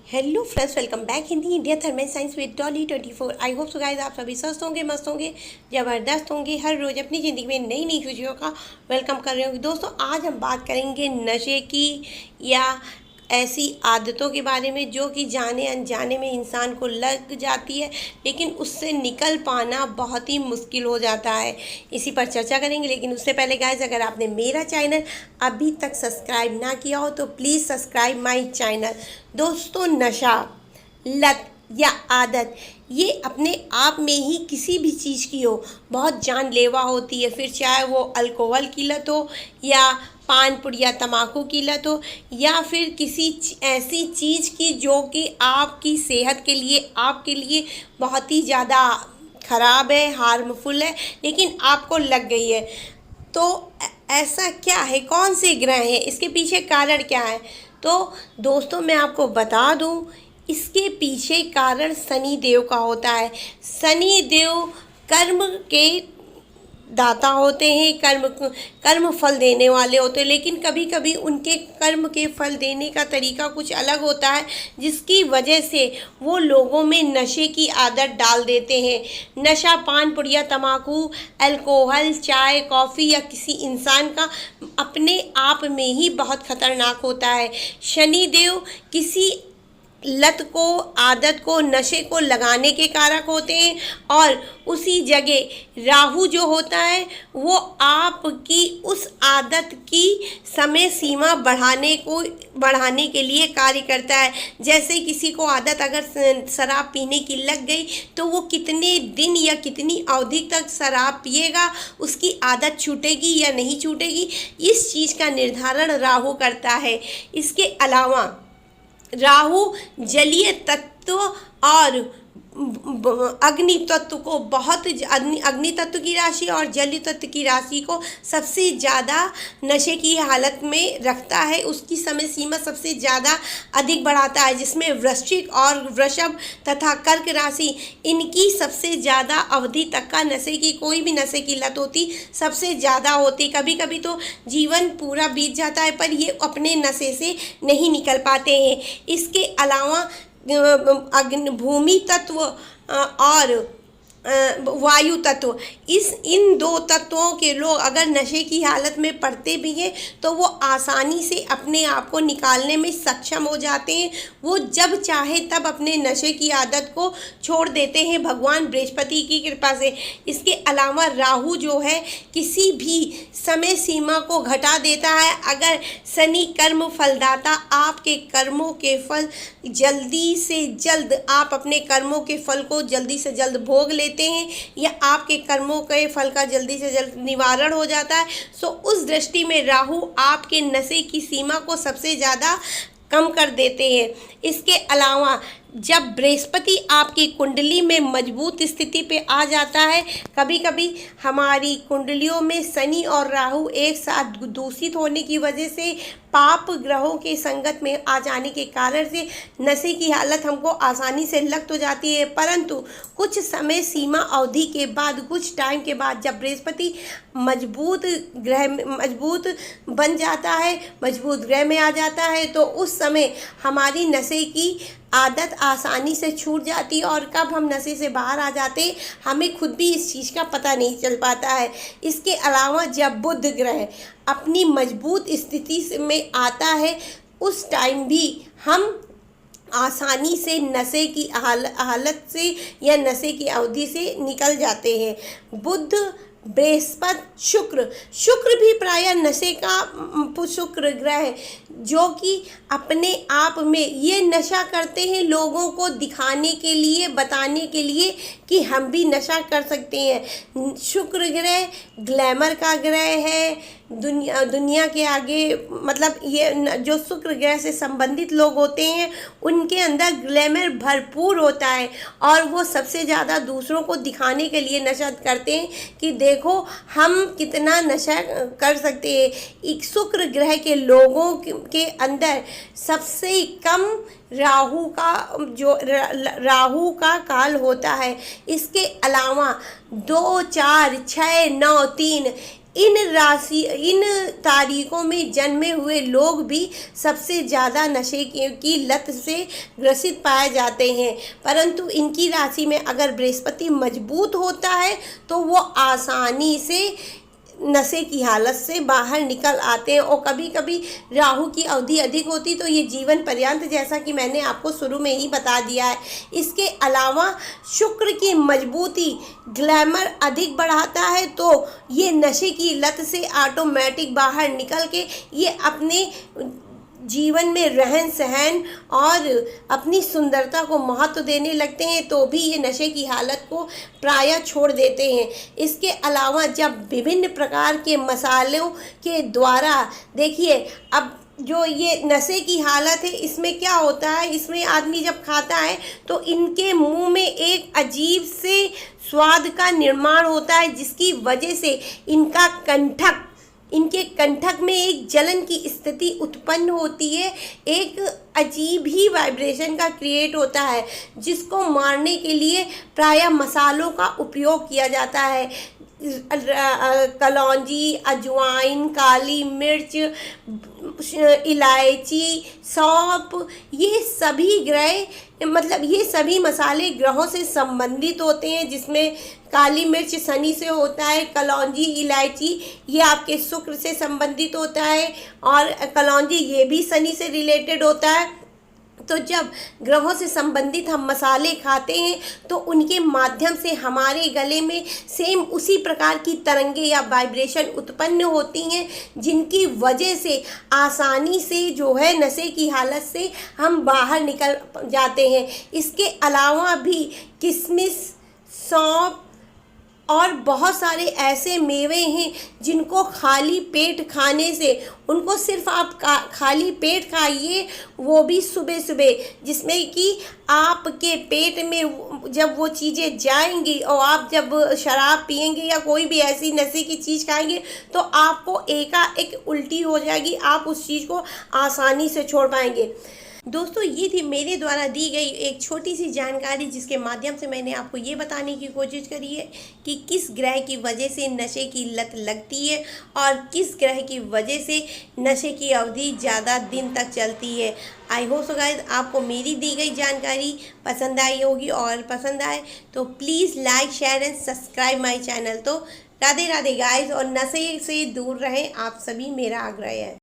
Hello friends, welcome back Hindi India thermal science with Dolly 24। I hope so guys आप सभी स्वस्थ होंगे, मस्त होंगे, ज़बरदस्त होंगे। हर रोज़ अपनी ज़िंदगी में नई नई खुशियों का वेलकम कर रहे होंगे। दोस्तों, आज हम बात करेंगे नशे की या ऐसी आदतों के बारे में जो कि जाने अनजाने में इंसान को लग जाती है, लेकिन उससे निकल पाना बहुत ही मुश्किल हो जाता है। इसी पर चर्चा करेंगे, लेकिन उससे पहले गाइस, अगर आपने मेरा चैनल अभी तक सब्सक्राइब ना किया हो तो प्लीज़ सब्सक्राइब माय चैनल। दोस्तों, नशा, लत या आदत ये अपने आप में ही किसी भी चीज़ की हो बहुत जानलेवा होती है। फिर चाहे वो अल्कोहल की लत हो या पान पुड़िया तम्बाकू की लत हो या फिर किसी ऐसी चीज़ की जो कि आपकी सेहत के लिए, आपके लिए बहुत ही ज़्यादा ख़राब है, हार्मफुल है, लेकिन आपको लग गई है। तो ऐसा क्या है, कौन से ग्रह हैं, इसके पीछे कारण क्या है? तो दोस्तों, मैं आपको बता दूं, इसके पीछे कारण शनि देव का होता है। शनि देव कर्म के दाता होते हैं, कर्म फल देने वाले होते हैं, लेकिन कभी कभी उनके कर्म के फल देने का तरीका कुछ अलग होता है, जिसकी वजह से वो लोगों में नशे की आदत डाल देते हैं। नशा पान पुड़िया तम्बाकू, अल्कोहल, चाय, कॉफ़ी या किसी इंसान का अपने आप में ही बहुत खतरनाक होता है। शनि देव किसी लत को, आदत को, नशे को लगाने के कारक होते हैं, और उसी जगह राहु जो होता है वो आपकी उस आदत की समय सीमा बढ़ाने के लिए कार्य करता है। जैसे किसी को आदत अगर शराब पीने की लग गई तो वो कितने दिन या कितनी अवधि तक शराब पिएगा, उसकी आदत छूटेगी या नहीं छूटेगी, इस चीज़ का निर्धारण राहु करता है। इसके अलावा राहु जलीय तत्व और अग्नि तत्व को अग्नि तत्व की राशि और जलीय तत्व की राशि को सबसे ज़्यादा नशे की हालत में रखता है। उसकी समय सीमा सबसे ज़्यादा अधिक बढ़ाता है, जिसमें वृश्चिक और वृषभ तथा कर्क राशि, इनकी सबसे ज़्यादा अवधि तक का नशे की, कोई भी नशे की लत होती सबसे ज़्यादा होती। कभी कभी तो जीवन पूरा बीत जाता है पर ये अपने नशे से नहीं निकल पाते हैं। इसके अलावा भूमि तत्व और वायु तत्व, इन दो तत्वों के लोग अगर नशे की हालत में पड़ते भी हैं तो वो आसानी से अपने आप को निकालने में सक्षम हो जाते हैं। वो जब चाहे तब अपने नशे की आदत को छोड़ देते हैं, भगवान बृहस्पति की कृपा से। इसके अलावा राहु जो है किसी भी समय सीमा को घटा देता है। अगर शनि कर्म फलदाता, आपके कर्मों के फल जल्दी से जल्द, आप अपने कर्मों के फल को जल्दी से जल्द भोग लेते हैं या आपके कर्मों के फल का जल्दी से जल्द निवारण हो जाता है, तो उस दृष्टि में राहु आपके नशे की सीमा को सबसे ज़्यादा कम कर देते हैं। इसके अलावा जब बृहस्पति आपकी कुंडली में मजबूत स्थिति पे आ जाता है, कभी कभी हमारी कुंडलियों में शनि और राहु एक साथ दूषित होने की वजह से, पाप ग्रहों के संगत में आ जाने के कारण से नशे की हालत हमको आसानी से लग तो जाती है, परंतु कुछ समय सीमा अवधि के बाद, कुछ टाइम के बाद जब बृहस्पति मजबूत बन जाता है, मजबूत ग्रह में आ जाता है, तो उस समय हमारी नशे की आदत आसानी से छूट जाती है, और कब हम नशे से बाहर आ जाते हमें खुद भी इस चीज़ का पता नहीं चल पाता है। इसके अलावा जब बुध ग्रह अपनी मजबूत स्थिति में आता है, उस टाइम भी हम आसानी से नशे की हालत से या नशे की अवधि से निकल जाते हैं। बुध, बृहस्पति, शुक्र भी प्रायः नशे का शुक्र ग्रह, जो कि अपने आप में ये नशा करते हैं लोगों को दिखाने के लिए, बताने के लिए कि हम भी नशा कर सकते हैं। शुक्र ग्रह ग्लैमर का ग्रह है। दुनिया के आगे, मतलब ये जो शुक्र ग्रह से संबंधित लोग होते हैं उनके अंदर ग्लैमर भरपूर होता है, और वो सबसे ज़्यादा दूसरों को दिखाने के लिए नशा करते हैं कि देखो हम कितना नशा कर सकते हैं। एक शुक्र ग्रह के लोगों के अंदर सबसे कम राहु का काल होता है। इसके अलावा 2, 4, 6, 9, 3 इन तारीखों में जन्मे हुए लोग भी सबसे ज़्यादा नशे की लत से ग्रसित पाए जाते हैं। परंतु इनकी राशि में अगर बृहस्पति मजबूत होता है तो वो आसानी से नशे की हालत से बाहर निकल आते हैं। और कभी कभी राहु की अवधि अधिक होती तो ये जीवन पर्यंत, जैसा कि मैंने आपको शुरू में ही बता दिया है। इसके अलावा शुक्र की मजबूती ग्लैमर अधिक बढ़ाता है, तो ये नशे की लत से ऑटोमेटिक बाहर निकल के ये अपने जीवन में रहन सहन और अपनी सुंदरता को महत्व देने लगते हैं, तो भी ये नशे की हालत को प्रायः छोड़ देते हैं। इसके अलावा जब विभिन्न प्रकार के मसालों के द्वारा, देखिए अब जो ये नशे की हालत है इसमें क्या होता है, इसमें आदमी जब खाता है तो इनके मुंह में एक अजीब से स्वाद का निर्माण होता है, जिसकी वजह से इनके कंठक में एक जलन की स्थिति उत्पन्न होती है। एक अजीब ही वाइब्रेशन का क्रिएट होता है, जिसको मारने के लिए प्रायः मसालों का उपयोग किया जाता है। कलौंजी, अजवाइन, काली मिर्च, इलायची, सौंफ, ये सभी मसाले ग्रहों से संबंधित होते हैं, जिसमें काली मिर्च शनि से होता है, कलौंजी, इलायची ये आपके शुक्र से संबंधित होता है, और कलौंजी ये भी शनि से रिलेटेड होता है। तो जब ग्रहों से संबंधित हम मसाले खाते हैं तो उनके माध्यम से हमारे गले में सेम उसी प्रकार की तरंगे या वाइब्रेशन उत्पन्न होती हैं, जिनकी वजह से आसानी से जो है नशे की हालत से हम बाहर निकल जाते हैं। इसके अलावा भी किशमिश, सौंफ और बहुत सारे ऐसे मेवे हैं जिनको खाली पेट खाने से, उनको सिर्फ आप खाली पेट खाइए, वो भी सुबह सुबह, जिसमें कि आपके पेट में जब वो चीज़ें जाएंगी और आप जब शराब पिएंगे या कोई भी ऐसी नशे की चीज़ खाएंगे तो आपको एकाएक उल्टी हो जाएगी, आप उस चीज़ को आसानी से छोड़ पाएंगे। दोस्तों, ये थी मेरे द्वारा दी गई एक छोटी सी जानकारी, जिसके माध्यम से मैंने आपको ये बताने की कोशिश करी है कि किस ग्रह की वजह से नशे की लत लगती है और किस ग्रह की वजह से नशे की अवधि ज़्यादा दिन तक चलती है। आई होप सो गाइस आपको मेरी दी गई जानकारी पसंद आई होगी, और पसंद आए तो please like, share and subscribe my channel. तो राधे राधे गाइस, और नशे से दूर रहें आप सभी, मेरा आग्रह है।